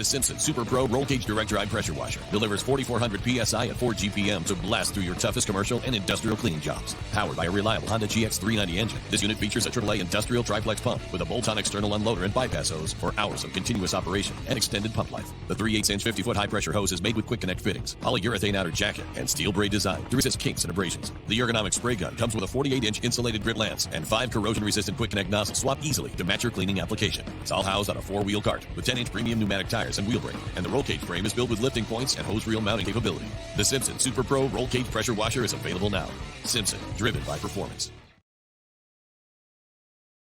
The Simpson Super Pro Roll Cage Direct Drive Pressure Washer delivers 4,400 PSI at 4 GPM to blast through your toughest commercial and industrial cleaning jobs. Powered by a reliable Honda GX390 engine, this unit features a AAA industrial triplex pump with a bolt-on external unloader and bypass hose for hours of continuous operation and extended pump life. The 3/8-inch 50-foot high-pressure hose is made with quick connect fittings, polyurethane outer jacket, and steel braid design to resist kinks and abrasions. The Ergonomic spray gun comes with a 48-inch insulated grit lance and 5 corrosion-resistant quick connect nozzles swap easily to match your cleaning application. It's all housed on a 4-wheel cart with 10-inch premium pneumatic tires and wheel brake, and the roll cage frame is built with lifting points and hose reel mounting capability. The Simpson Super Pro Roll Cage Pressure Washer is available now. Simpson, driven by performance.